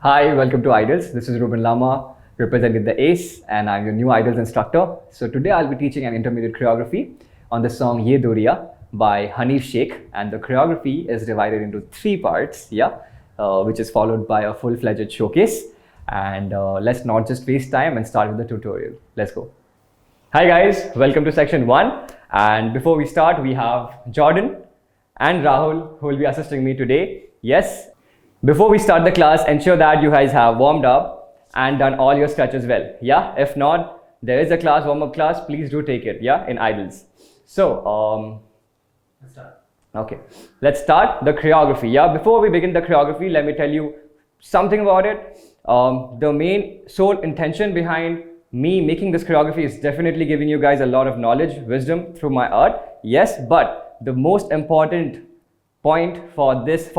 Hi, welcome to IDALS. This is Reuben Lama, representing the ACE, and I'm your new IDALS instructor. So today I'll be teaching an intermediate choreography on the song Ye Dooriyaan by Hanif Sheikh, and the choreography is divided into 3 parts, which is followed by a full-fledged showcase. And let's not just waste time and start with the tutorial. Let's go. Hi guys, welcome to section 1. And before we start, we have Jordan and Rahul who will be assisting me today. Yes. Before we start the class, ensure that you guys have warmed up and done all your stretches well. Yeah, if not, there is a class, warm-up class. Please do take it. Yeah, in IDALS. So, let's start. Okay, let's start the choreography. Yeah, before we begin the choreography, let me tell you something about it. The main sole intention behind me making this choreography is definitely giving you guys a lot of knowledge, wisdom through my art. Yes, but the most important point for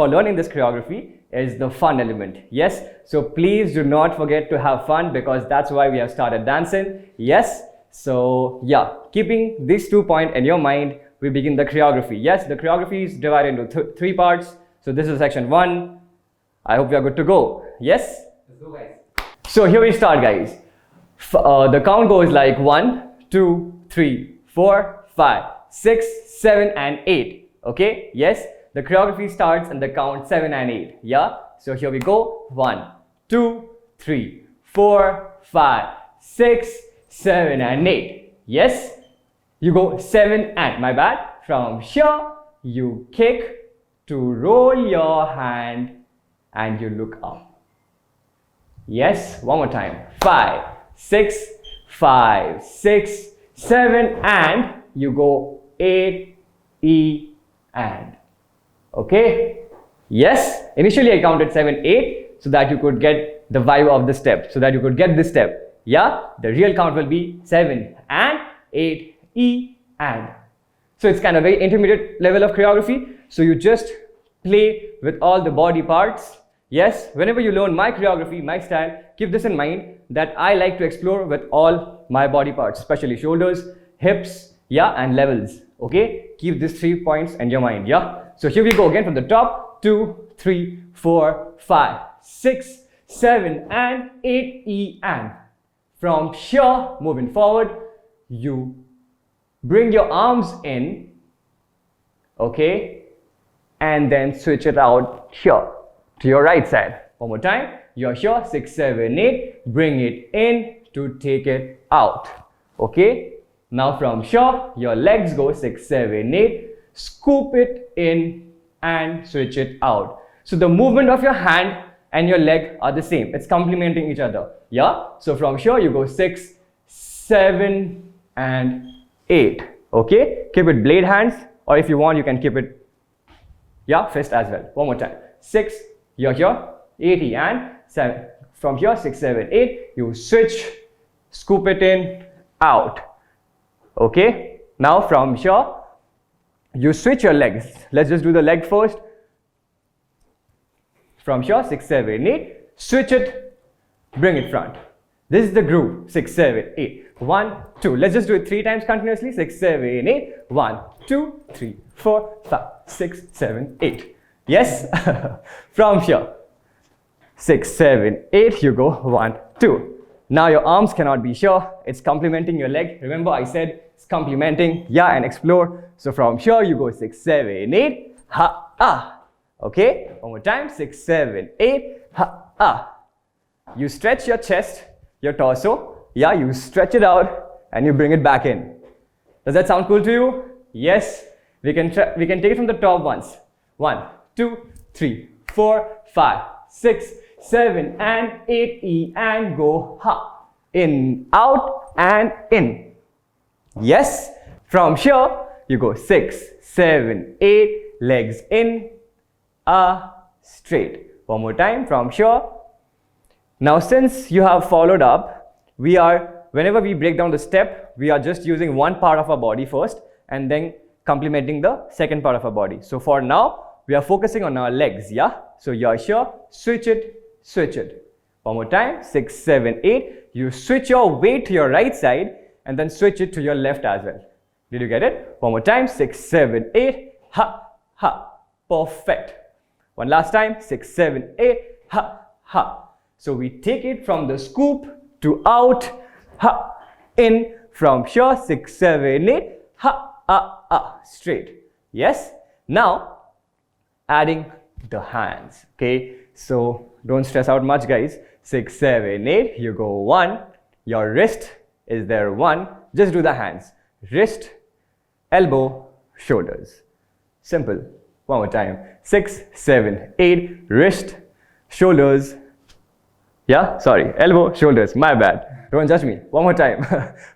learning this choreography is the fun element. Yes, so please do not forget to have fun, because that's why we have started dancing. Yes, so yeah, keeping these 2 points in your mind, we begin the choreography. Yes, the choreography is divided into 3 parts. So this is section 1. I hope we are good to go. Yes, let's go guys. So here we start guys. The count goes like 1 2 3 4 5 6 7 and 8. Okay, yes, the choreography starts and the count 7 and 8. Yeah, so here we go. 1 2 3 4 5 6 7 and 8. Yes, you go 7 and, my bad, from here you kick to roll your hand and you look up. Yes, one more time. 5 6 5 6 7 and you go 8 E and. Okay, yes, initially I counted 7 8 so that you could get the vibe of the step, so that you could get this step. Yeah, the real count will be 7 and 8 E and. So it's kind of very intermediate level of choreography, so you just play with all the body parts. Yes, whenever you learn my choreography, my style, keep this in mind that I like to explore with all my body parts, especially shoulders, hips, yeah, and levels. Okay, keep these 3 points in your mind. Yeah, so here we go again from the top. 2 3 4 5 6 7 and 8 E and. From here, moving forward, you bring your arms in, okay, and then switch it out here to your right side. One more time. You're here, 6 7 8, bring it in to take it out. Okay, now from here your legs go 6 7 8, scoop it in and switch it out. So the movement of your hand and your leg are the same, it's complementing each other. Yeah, so from here you go 6 7 and 8. Okay, keep it blade hands, or if you want you can keep it, yeah, fist as well. One more time. 6, you're here, 8 and 7. From here 6 7 8, you switch, scoop it in, out. Okay, now from here you switch your legs. Let's just do the leg first. From here 6 7 8, switch it, bring it front. This is the groove. 6 7 8, 1 2. Let's just do it 3 times continuously. 6 7 8, 1 2 3 4 5 6 7 8. Yes. From here 6 7 8, you go 1 2. Now your arms cannot be here, it's complementing your leg. Remember I said it's complementing, yeah, and explore. So from here you go 6 7 8, ha ah. Okay, one more time. 6 7 8, ha ah. You stretch your chest, your torso, yeah, you stretch it out and you bring it back in. Does that sound cool to you? Yes, we can take it from the top once. 1 2 3 4 5 6 7 and 8 E and go ha. In, out and in. Yes, from here you go 6 7 8, legs in, straight. One more time from here. Now since you have followed up, whenever we break down the step, we are just using one part of our body first and then complementing the second part of our body. So for now we are focusing on our legs. Yeah, so you're here, switch it, switch it. One more time. 6 7 8, you switch your weight to your right side and then switch it to your left as well. Did you get it? One more time. 6 7 8, ha ha. Perfect. One last time. 6 7 8, ha ha. So we take it from the scoop to out, ha, in, from here, 6, 7, 8, ha, straight. Yes? Now, adding the hands, okay? So don't stress out much, guys. 6, 7, 8, you go 1, your wrist is there 1, just do the hands. Wrist, elbow, shoulders. Simple. One more time. 6, 7, 8, wrist, shoulders. Yeah, sorry, elbow, shoulders, my bad. Don't judge me. One more time.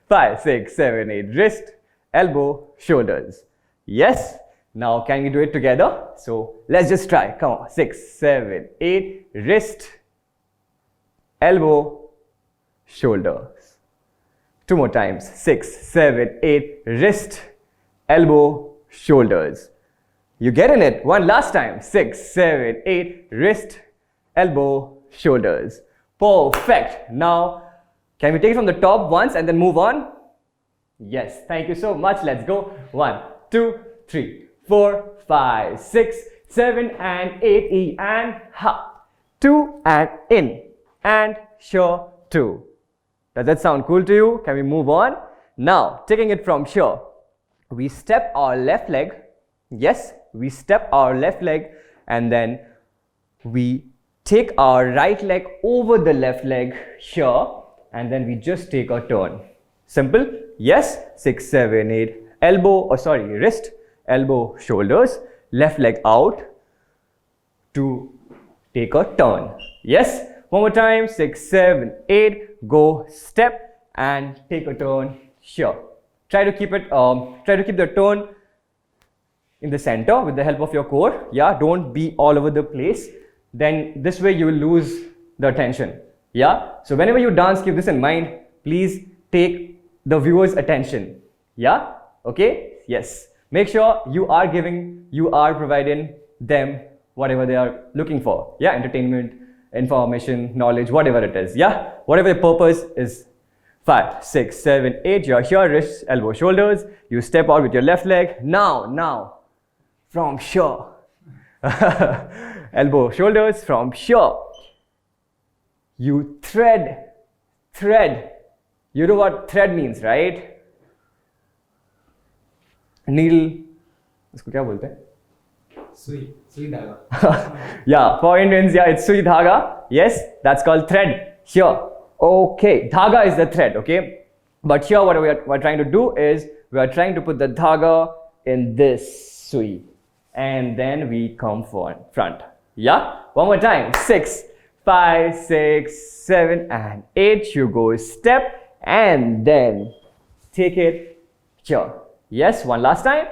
5, 6, 7, 8, wrist, elbow, shoulders. Yes? Now can we do it together? So let's just try. Come on. 6, 7, 8, wrist, elbow, shoulders. 2 more times. 6, 7, 8, wrist, elbow, shoulders. You getting it? One last time. 6, 7, 8, wrist, elbow, shoulders. Perfect. Now, can we take it from the top once and then move on? Yes. Thank you so much. Let's go. 1, 2, 3, 4, 5, 6, 7, and 8. E and ha. 2 and in. And sure 2. Does that sound cool to you? Can we move on? Now, taking it from here, we step our left leg. Yes, we step our left leg and then we take our right leg over the left leg here and then we just take a turn. Simple? Yes. 6, 7, 8, wrist, elbow, shoulders, left leg out to take a turn. Yes. One more time. 6, 7, 8, go step and take a turn here. Try to keep the turn in the center with the help of your core. Yeah, don't be all over the place. Then this way you will lose the attention. Yeah, so whenever you dance, keep this in mind. Please take the viewer's attention. Yeah, okay, yes. Make sure you are providing them whatever they are looking for. Yeah, entertainment, information, knowledge, whatever it is. Yeah, whatever the purpose is. 5, 6, 7, 8, you're here, wrists, elbow, shoulders. You step out with your left leg. Now, from here. Elbow, shoulders, from here. You thread. You know what thread means, right? Needle. इसको क्या बोलते हैं? Sui dhaga. Yeah, for Indians, yeah, it's sui dhaga. Yes, that's called thread. Here. Okay, dhaga is the thread, okay? But here what we're trying to do is, we are trying to put the dhaga in this sui. And then we come front. Yeah? One more time. 6, 5, 6, 7, and 8. You go step and then take it here. Yes, one last time.